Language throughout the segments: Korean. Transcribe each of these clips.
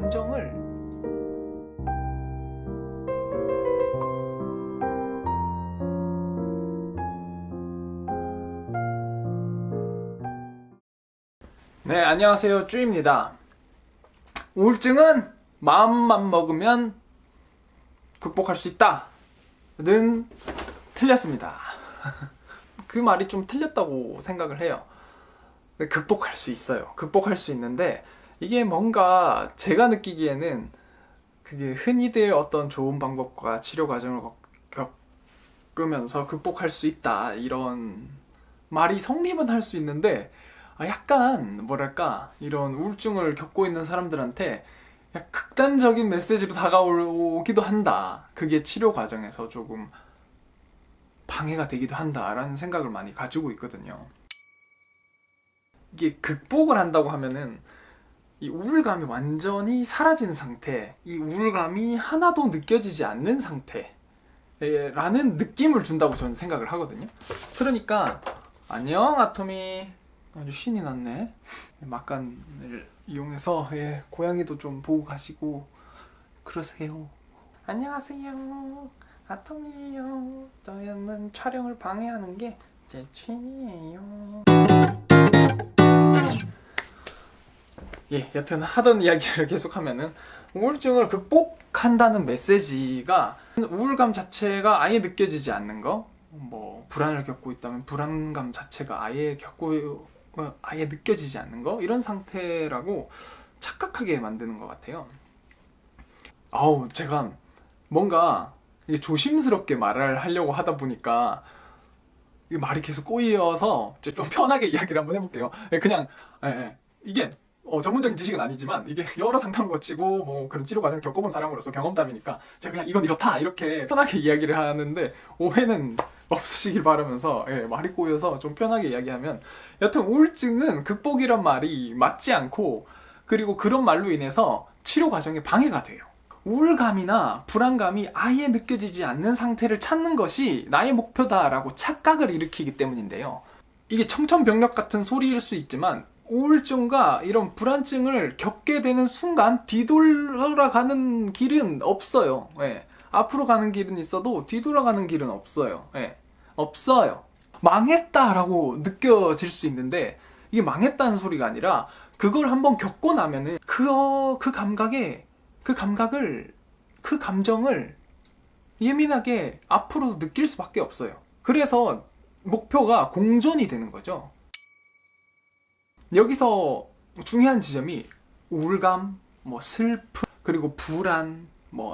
감정을 네, 안녕하세요. 쭈입니다. 우울증은 마음만 먹으면 극복할 수 있다는 틀렸습니다. 그 말이 좀 틀렸다고 생각을 해요. 극복할 수 있어요. 극복할 수 있는데 이게 뭔가 제가 느끼기에는 그게 흔히들 어떤 좋은 방법과 치료 과정을 겪으면서 극복할 수 있다 이런 말이 성립은 할 수 있는데 약간 뭐랄까 이런 우울증을 겪고 있는 사람들한테 약간 극단적인 메시지로 다가오기도 한다. 그게 치료 과정에서 조금 방해가 되기도 한다라는 생각을 많이 가지고 있거든요. 이게 극복을 한다고 하면은 이 우울감이 완전히 사라진 상태, 이 우울감이 하나도 느껴지지 않는 상태라는 느낌을 준다고 저는 생각을 하거든요. 그러니까 안녕 아토미, 아주 신이 났네. 막간을 이용해서 고양이도 좀 보고 가시고 그러세요. 안녕하세요, 아토미예요. 저는 촬영을 방해하는 게 제 취미예요. 여튼 하던 이야기를 계속하면은 우울증을 극복한다는 메시지가 우울감 자체가 아예 느껴지지 않는 거, 뭐 불안을 겪고 있다면 불안감 자체가 아예 느껴지지 않는 거, 이런 상태라고 착각하게 만드는 것 같아요. 제가 뭔가 조심스럽게 말을 하려고 하다 보니까 말이 계속 꼬이어서 좀 편하게 이야기를 한번 해볼게요. 그냥 이게 전문적인 지식은 아니지만 이게 여러 상담 거치고 뭐 그런 치료 과정을 겪어본 사람으로서 경험담이니까 제가 그냥 이건 이렇다 이렇게 편하게 이야기를 하는데 오해는 없으시길 바라면서 말이 꼬여서 좀 편하게 이야기하면, 여튼 우울증은 극복이란 말이 맞지 않고, 그리고 그런 말로 인해서 치료 과정에 방해가 돼요. 우울감이나 불안감이 아예 느껴지지 않는 상태를 찾는 것이 나의 목표다라고 착각을 일으키기 때문인데요. 이게 청천벽력 같은 소리일 수 있지만 우울증과 이런 불안증을 겪게 되는 순간 뒤돌아가는 길은 없어요. 앞으로 가는 길은 있어도 뒤돌아가는 길은 없어요. 없어요. 망했다라고 느껴질 수 있는데 이게 망했다는 소리가 아니라 그걸 한번 겪고 나면은 그 감정을 예민하게 앞으로도 느낄 수밖에 없어요. 그래서 목표가 공존이 되는 거죠. 여기서 중요한 지점이 우울감, 슬픔, 그리고 불안,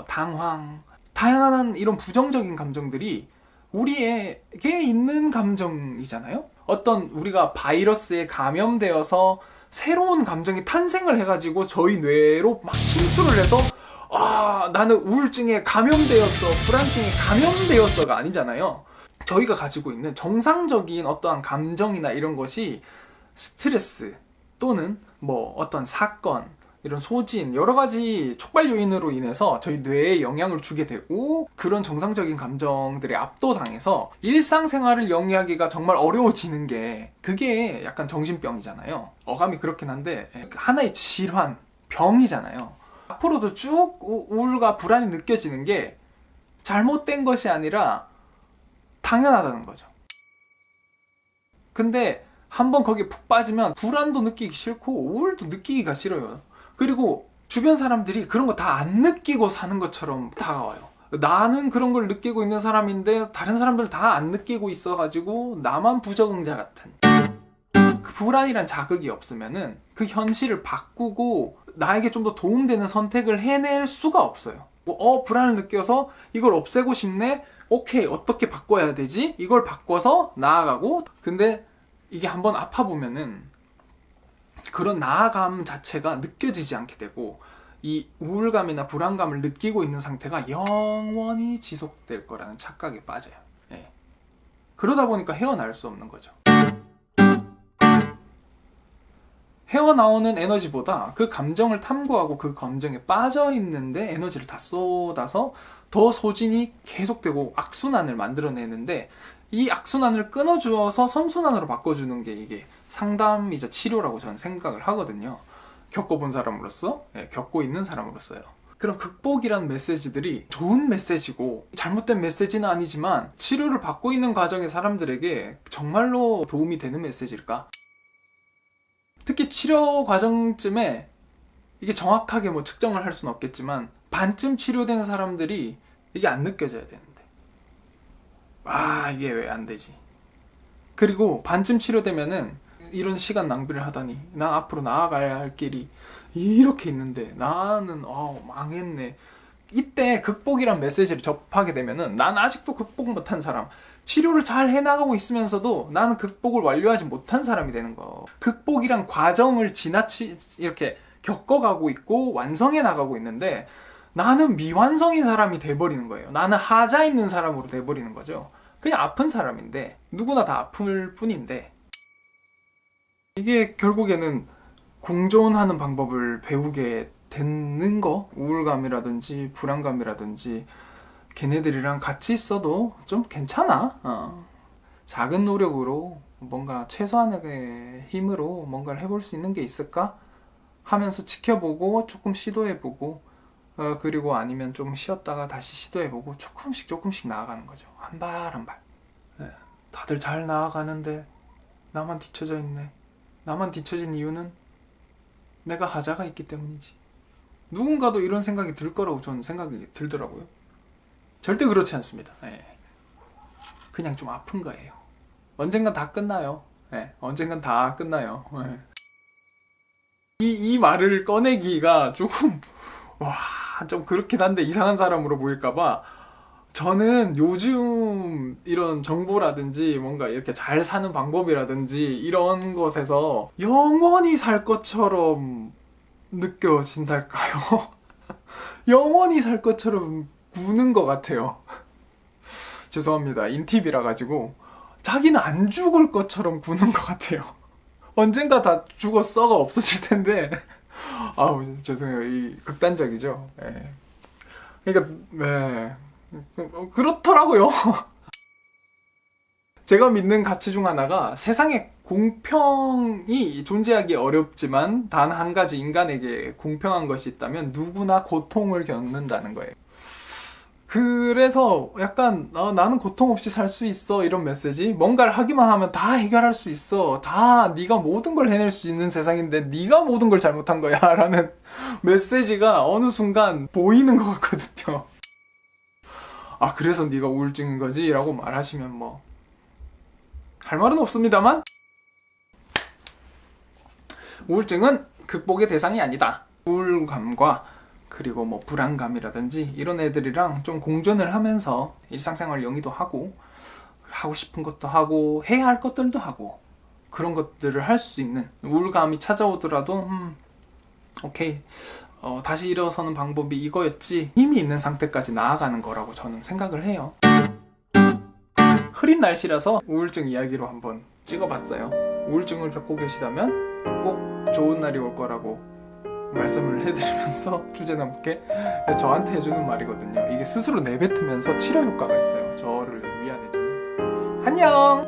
당황, 다양한 이런 부정적인 감정들이 우리에게 있는 감정이잖아요? 어떤 우리가 바이러스에 감염되어서 새로운 감정이 탄생을 해가지고 저희 뇌로 막 침투를 해서 나는 우울증에 감염되었어, 불안증에 감염되었어가 아니잖아요. 저희가 가지고 있는 정상적인 어떠한 감정이나 이런 것이 스트레스 또는 어떤 사건, 이런 소진, 여러 가지 촉발 요인으로 인해서 저희 뇌에 영향을 주게 되고 그런 정상적인 감정들에 압도당해서 일상생활을 영위하기가 정말 어려워지는 게 그게 약간 정신병이잖아요. 어감이 그렇긴 한데 하나의 질환, 병이잖아요. 앞으로도 쭉 우울과 불안이 느껴지는 게 잘못된 것이 아니라 당연하다는 거죠. 근데 한번 거기에 푹 빠지면 불안도 느끼기 싫고 우울도 느끼기가 싫어요. 그리고 주변 사람들이 그런 거 다 안 느끼고 사는 것처럼 다가와요. 나는 그런 걸 느끼고 있는 사람인데 다른 사람들 다 안 느끼고 있어가지고 나만 부적응자 같은, 그 불안이란 자극이 없으면은 그 현실을 바꾸고 나에게 좀 더 도움되는 선택을 해낼 수가 없어요. 불안을 느껴서 이걸 없애고 싶네? 오케이, 어떻게 바꿔야 되지? 이걸 바꿔서 나아가고, 근데 이게 한번 아파보면은 그런 나아감 자체가 느껴지지 않게 되고 이 우울감이나 불안감을 느끼고 있는 상태가 영원히 지속될 거라는 착각에 빠져요. 그러다 보니까 헤어나올 수 없는 거죠. 헤어나오는 에너지보다 그 감정을 탐구하고 그 감정에 빠져있는데 에너지를 다 쏟아서 더 소진이 계속되고 악순환을 만들어내는데, 이 악순환을 끊어주어서 선순환으로 바꿔주는 게 이게 상담이자 치료라고 저는 생각을 하거든요. 겪어본 사람으로서, 겪고 있는 사람으로서요. 그런 극복이라는 메시지들이 좋은 메시지고 잘못된 메시지는 아니지만 치료를 받고 있는 과정의 사람들에게 정말로 도움이 되는 메시지일까? 특히 치료 과정쯤에 이게 정확하게 뭐 측정을 할 수는 없겠지만 반쯤 치료된 사람들이 이게 안 느껴져야 되는데 이게 왜 안 되지? 그리고 반쯤 치료되면은 이런 시간 낭비를 하다니 난 앞으로 나아가야 할 길이 이렇게 있는데 나는 망했네. 이때 극복이란 메시지를 접하게 되면은 난 아직도 극복 못한 사람, 치료를 잘 해나가고 있으면서도 나는 극복을 완료하지 못한 사람이 되는 거. 극복이란 과정을 이렇게 겪어가고 있고 완성해 나가고 있는데 나는 미완성인 사람이 돼버리는 거예요. 나는 하자 있는 사람으로 돼버리는 거죠. 그냥 아픈 사람인데 누구나 다 아플 뿐인데 이게 결국에는 공존하는 방법을 배우게 되는 거. 우울감이라든지 불안감이라든지 걔네들이랑 같이 있어도 좀 괜찮아. 작은 노력으로 뭔가 최소한의 힘으로 뭔가를 해볼 수 있는 게 있을까 하면서 지켜보고 조금 시도해보고 그리고 아니면 좀 쉬었다가 다시 시도해보고 조금씩 나아가는 거죠. 한 발 한 발. 다들 잘 나아가는데 나만 뒤쳐져 있네. 나만 뒤쳐진 이유는 내가 하자가 있기 때문이지. 누군가도 이런 생각이 들 거라고 저는 생각이 들더라고요. 절대 그렇지 않습니다. 그냥 좀 아픈 거예요. 언젠간 다 끝나요. 언젠간 다 끝나요. 이 말을 꺼내기가 조금 좀 그렇긴 한데 이상한 사람으로 보일까봐 저는 요즘 이런 정보라든지 뭔가 이렇게 잘 사는 방법이라든지 이런 것에서 영원히 살 것처럼 느껴진달까요? 영원히 살 것처럼 구는 것 같아요. 죄송합니다. 인팁이라 가지고 자기는 안 죽을 것처럼 구는 것 같아요. 언젠가 다 죽어 썩어 없어질 텐데 죄송해요. 이 극단적이죠. 그러니까 그렇더라고요. 제가 믿는 가치 중 하나가 세상에 공평이 존재하기 어렵지만 단 한 가지 인간에게 공평한 것이 있다면 누구나 고통을 겪는다는 거예요. 그래서 약간 나는 고통 없이 살 수 있어 이런 메시지, 뭔가를 하기만 하면 다 해결할 수 있어, 다 네가 모든 걸 해낼 수 있는 세상인데 네가 모든 걸 잘못한 거야 라는 메시지가 어느 순간 보이는 것 같거든요. 그래서 네가 우울증인 거지? 라고 말하시면 뭐 할 말은 없습니다만 우울증은 극복의 대상이 아니다. 우울감과 그리고 뭐 불안감이라든지 이런 애들이랑 좀 공존을 하면서 일상생활 영위도 하고 싶은 것도 하고 해야 할 것들도 하고 그런 것들을 할 수 있는, 우울감이 찾아오더라도 오케이 다시 일어서는 방법이 이거였지, 힘이 있는 상태까지 나아가는 거라고 저는 생각을 해요. 흐린 날씨라서 우울증 이야기로 한번 찍어봤어요. 우울증을 겪고 계시다면 꼭 좋은 날이 올 거라고 말씀을 해드리면서 주제 넘게 저한테 해주는 말이거든요. 이게 스스로 내뱉으면서 치료 효과가 있어요. 저를 위안해주는. 안녕!